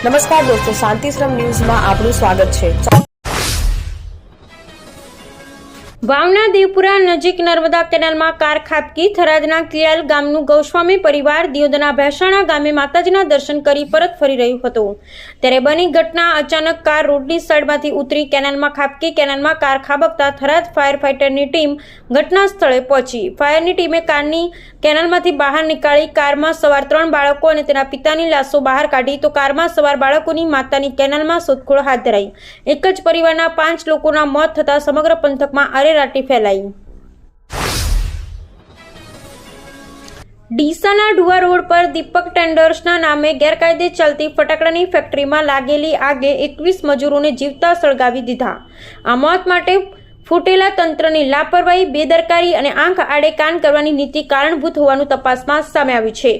નમસ્કાર દોસ્તો, શાંતિશ્રમ ન્યૂઝમાં આપનું સ્વાગત છે। વાવના દેવપુરા નજીક નર્મદા કેનાલમાં કાર ખાબકી થરાદના કિયાલ ગામનું ગૌસ્વામી પરિવાર દિયોદરના ભેસાણા ગામે માતાજીના દર્શન કરી પરત ફરી રહ્યું હતું ત્યારે બની ઘટના અચાનક કાર રોડની સાઈડમાંથી ઉતરી કેનાલમાં ખાબકી કેનાલમાં કાર ખાબકતા થરાદ ફાયર ફાઈટરની ટીમ ઘટના સ્થળે પહોંચી। ફાયરની ટીમે કારની કેનાલમાંથી બહાર નીકાળી કારમાં સવાર 3 બાળકો અને તેના પિતાની લાશો બહાર કાઢી તો કારમાં સવાર બાળકોની માતાની કેનાલમાં શોધખોળ હાથ ધરાઈ। એક જ પરિવારના 5 લોકોના મોત થતા સમગ્ર પંથકમાં રાટી ફેલાઈ। ડીસાના ડુઆ રોડ પર દીપક ટેન્ડર્સના નામે ગેરકાયદે ચાલતી ફટાકડાની ફેક્ટરીમાં લાગેલી આગે 21 મજૂરોને જીવતા સળગાવી દીધા। આ મોત માટે ફૂટેલા તંત્રની લાપરવાહી, બેદરકારી અને આંખ આડે કાન કરવાની નીતિ કારણભૂત હોવાનું તપાસમાં સામે આવ્યું છે।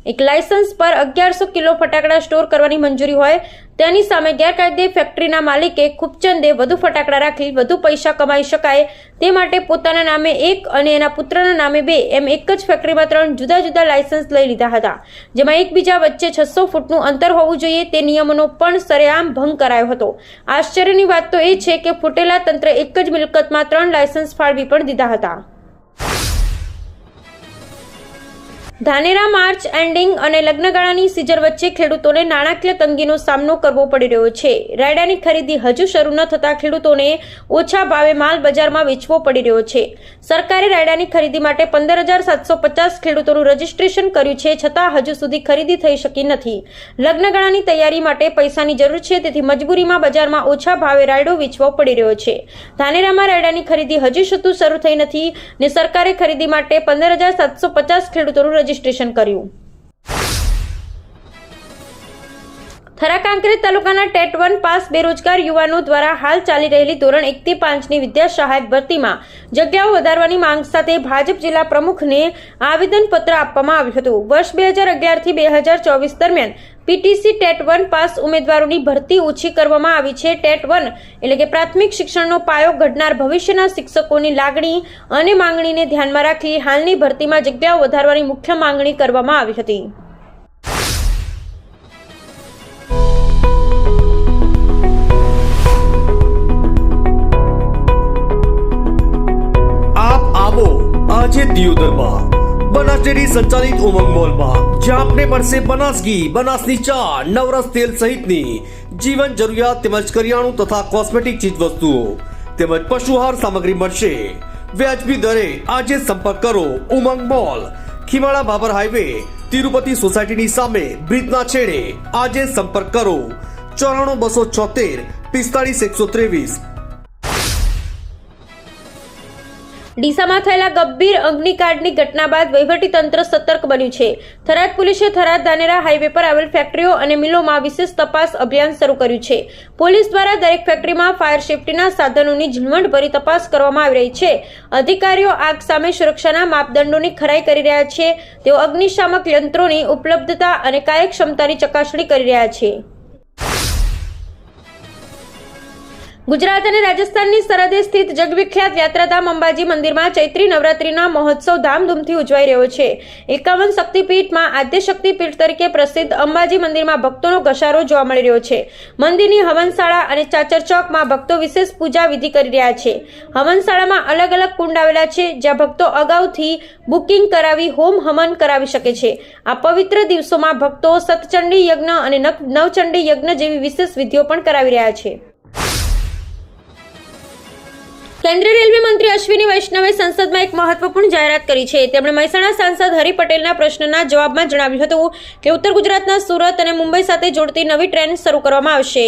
એક લાયસન્સ પર 1100 કિલો ફટાકડા સ્ટોર કરવાની મંજૂરી હોય તેની સામે ગેરકાયદે ફેક્ટરીના માલિકે ખૂબચંદે વધુ ફટાકડા રાખી વધુ પૈસા કમાઈ શકાય તે માટે પોતાના નામે 1 અને એના પુત્રના નામે 2 એમ એક જ ફેક્ટરીમાં 3 જુદા જુદા લાયસન્સ લઈ લીધા હતા, જેમાં એકબીજા વચ્ચે 600 ફૂટનું અંતર હોવું જોઈએ તે નિયમોનો પણ સરેઆમ ભંગ કરાયો હતો। આશ્ચર્યની વાત તો એ છે કે ફૂટેલા તંત્રે એક જ મિલકતમાં 3 લાયસન્સ ફાળવી પણ દીધા હતા। ધાનેરા માર્ચ એન્ડિંગ અને લગ્નગાળાની સીઝન વચ્ચે ખેડૂતોને નાણાકીય તંગીનો સામનો કરવો પડી રહ્યો છે। રાયડાની ખરીદી હજુ શરૂ ન થતા ખેડૂતોને ઓછા ભાવે માલ બજારમાં વેચવો પડી રહ્યો છે। સરકારે રાયડાની ખરીદી માટે 15,750 ખેડૂતોનું રજીસ્ટ્રેશન કર્યું છે, છતાં હજુ સુધી ખરીદી થઈ શકી નથી। લગ્નગાળાની તૈયારી માટે પૈસાની જરૂર છે, તેથી મજબૂરીમાં બજારમાં ઓછા ભાવે રાયડો વેચવો પડી રહ્યો છે। ધાનેરામાં રાયડાની ખરીદી હજુ સુધી શરૂ થઈ નથી ને સરકારે ખરીદી માટે 15,750 ખેડૂતોનું રજીસ્ટ્રેશન કર્યું। થરાકાંકરેજ તાલુકાના ટેટ 1 પાસ બેરોજગાર યુવાનો દ્વારા હાલ ચાલી રહેલી ધોરણ 1 થી 5ની વિદ્યા સહાયક ભરતીમાં જગ્યાઓ વધારવાની માંગ સાથે ભાજપ જિલ્લા પ્રમુખને આવેદનપત્ર આપવામાં આવ્યું હતું। વર્ષ 2011 થી 2024 દરમિયાન પીટીસી ટેટ 1 પાસ ઉમેદવારોની ભરતી ઓછી કરવામાં આવી છે। ટેટ 1 એટલે કે પ્રાથમિક શિક્ષણનો પાયો ઘડનાર ભવિષ્યના શિક્ષકોની લાગણી અને માંગણીને ધ્યાનમાં રાખી હાલની ભરતીમાં જગ્યાઓ વધારવાની મુખ્ય માંગણી કરવામાં આવી હતી। આજે દિયોદરમાં બનાસ ડેરી સંચાલિત ઉમંગ મોલમાં જ્યાં આપને મળશે બનાસ ઘી, બનાસની ચા, નવરસ તેલ સહિતની જીવન જરૂરિયાત તેમજ કરિયાણું તથા કોસ્મેટિક ચીજ વસ્તુઓ તેમજ પશુહાર સામગ્રી મળશે વ્યાજબી દરે। આજે સંપર્ક કરો ઉમંગ મોલ, ખીમાળા બાબર હાઈવે, તિરુપતિ સોસાયટીની સામે, બ્રિજના છેડે। આજે સંપર્ક કરો 94 276 45 123। ડીસામાં થયેલા ગંભીર અગ્નિકાંડની ઘટના બાદ વહીવટીતંત્ર સતર્ક બન્યું છે। થરાદ પોલીસે થરાદ ધાનેરા હાઈવે પર આવેલ ફેક્ટરીઓ અને મિલોમાં વિશેષ તપાસ અભિયાન શરૂ કર્યું છે। પોલીસ દ્વારા દરેક ફેક્ટરીમાં ફાયર સેફટીના સાધનોની ઝીણવટભરી તપાસ કરવામાં આવી રહી છે। અધિકારીઓ આગ સામે સુરક્ષાના માપદંડોની ખરાઈ કરી રહ્યા છે। તેઓ અગ્નિશામક યંત્રોની ઉપલબ્ધતા અને કાર્યક્ષમતાની ચકાસણી કરી રહ્યા છે। ગુજરાત અને રાજસ્થાનની સરહદે સ્થિત જગવિખ્યાત યાત્રાધામ અંબાજી મંદિરમાં ચૈત્રી નવરાત્રીના મહોત્સવ ધામધૂમથી ઉજવાઈ રહ્યો છે। 51 શક્તિપીઠમાં આદ્ય શક્તિપીઠ તરીકે પ્રસિદ્ધ અંબાજી મંદિરમાં ભક્તોનો ઘસારો જોવા મળી રહ્યો છે। મંદિરની હવનશાળા અને ચાચર ચોકમાં ભક્તો વિશેષ પૂજા વિધિ કરી રહ્યા છે। હવનશાળામાં અલગ અલગ કુંડ આવેલા છે જ્યાં ભક્તો અગાઉથી બુકિંગ કરાવી હોમ હવન કરાવી શકે છે। આ પવિત્ર દિવસોમાં ભક્તો સતચંડી યજ્ઞ અને નવચંડી યજ્ઞ જેવી વિશેષ વિધિઓ પણ કરાવી રહ્યા છે। કેન્દ્રીય રેલવે મંત્રી અશ્વિની વૈષ્ણવે સંસદમાં એક મહત્વપૂર્ણ જાહેરાત કરી છે। તેમણે મહેસાણા સાંસદ હરિ પટેલના પ્રશ્નના જવાબમાં જણાવ્યું હતું કે ઉત્તર ગુજરાતના સુરત અને મુંબઈ સાથે જોડતી નવી ટ્રેન શરૂ કરવામાં આવશે।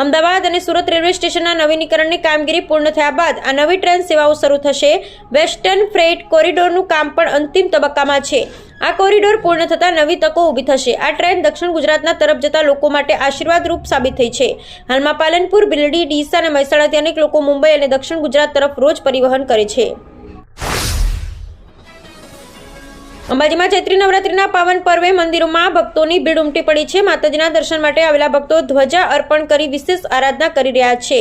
અમદાવાદ અને સુરત રેલવે સ્ટેશનના નવીનીકરણની કામગીરી પૂર્ણ થયા બાદ આ નવી ટ્રેન સેવાઓ શરૂ થશે। વેસ્ટર્ન ફ્રેટ કોરિડોરનું કામ પણ અંતિમ તબક્કામાં છે। આ કોરિડોર પૂર્ણ થતા નવી તકો ઊભી થશે। આ ટ્રેન દક્ષિણ ગુજરાતના તરફ જતા લોકો માટે આશીર્વાદરૂપ સાબિત થઈ છે। હાલમાં પાલનપુર, બિલડી, ડીસા અને મહેસાણાથી અનેક લોકો મુંબઈ અને દક્ષિણ ગુજરાત તરફ રોજ પરિવહન કરે છે। અંબાજીમાં ચૈત્રી નવરાત્રીના પાવન પર્વે મંદિરોમાં ભક્તોની ભીડ ઉમટી પડી છે. માતાજીના દર્શન માટે આવેલા ભક્તો ધ્વજા અર્પણ કરી વિશેષ આરાધના કરી રહ્યા છે.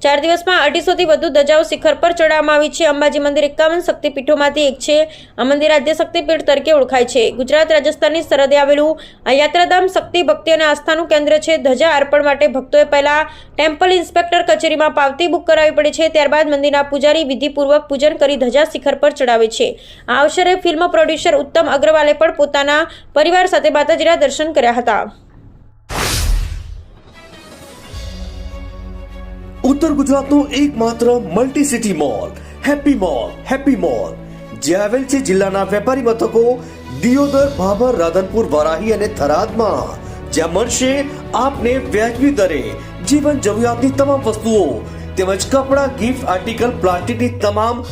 4 દિવસમાં 250 થી વધુ ધજાઓ શિખર પર ચડાવવામાં આવી છે. અંબાજી મંદિર 51 શક્તિપીઠોમાંથી એક છે. આ મંદિર આદ્ય શક્તિપીઠ તરીકે ઓળખાય છે. ગુજરાત રાજસ્થાનની સરહદે આવેલું આ યાત્રાધામ શક્તિ ભક્તિ અને આસ્થાનું કેન્દ્ર છે. ધજા અર્પણ માટે ભક્તોએ પહેલા ટેમ્પલ ઇન્સ્પેક્ટર કચેરીમાં પાવતી બુક કરાવવી પડે છે. ત્યારબાદ મંદિરના પૂજારી વિધિપૂર્વક પૂજન કરી ધજા શિખર પર ચડાવે છે. આ અવસરે ફિલ્મ પ્રોડ્યુસર ઉત્તમ અગ્રવાલે પણ પોતાના પરિવાર સાથે માતાજીના દર્શન કર્યા હતા. ઉત્તર ગુજરાતનો એકમાત્ર multi city mall happy mall જે આવેલ છે જિલ્લાના વેપારી મથકો દિયોદર, ભાભર, રાધનપુર, વારાહી અને થરાદમાં, જ્યાં મળશે આપને વ્યાજબી દરે જીવન જરૂરિયાતની તમામ વસ્તુઓ તેમજ કપડાં, ગિફ્ટ આર્ટિકલ, પ્લાસ્ટિકની તમામ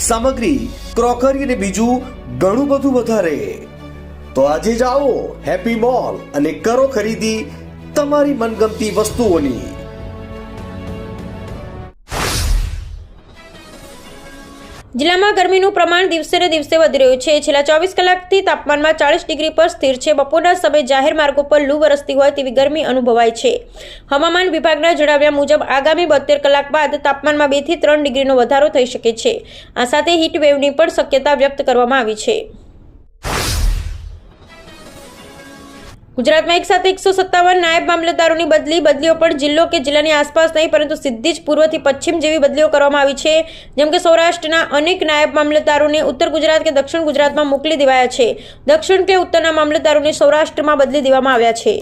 સામગ્રી, ક્રોકરી અને બીજું ઘણું બધું વધારે. તો આજે જ આવો હેપી મોલ અને કરો ખરીદી તમારી મનગમતી વસ્તુઓની. જિલ્લામાં ગરમીનું પ્રમાણ દિવસે ને દિવસે વધી રહ્યું છે. છેલ્લા 24 કલાકથી તાપમાનમાં 40 ડિગ્રી પર સ્થિર છે. બપોરના સમયે જાહેર માર્ગો પર લૂ વરસતી હોય તેવી ગરમી અનુભવાય છે. હવામાન વિભાગના જણાવ્યા મુજબ આગામી 72 કલાક બાદ તાપમાનમાં 2 થી 3 ડિગ્રીનો વધારો થઈ શકે છે. આ સાથે હીટ વેવની પણ શક્યતા વ્યક્ત કરવામાં આવી છે. ગુજરાતમાં એક સાથે 157 નાયબ મામલતદારોની બદલીઓ પણ જિલ્લો કે જિલ્લાની આસપાસ નહીં પરંતુ સીધી જ પૂર્વથી પશ્ચિમ જેવી બદલીઓ કરવામાં આવી છે. જેમ કે સૌરાષ્ટ્રના અનેક નાયબ મામલતદારોને ઉત્તર ગુજરાત કે દક્ષિણ ગુજરાતમાં મોકલી દેવાયા છે. દક્ષિણ કે ઉત્તરના મામલતદારોને સૌરાષ્ટ્રમાં બદલી દેવામાં આવ્યા છે.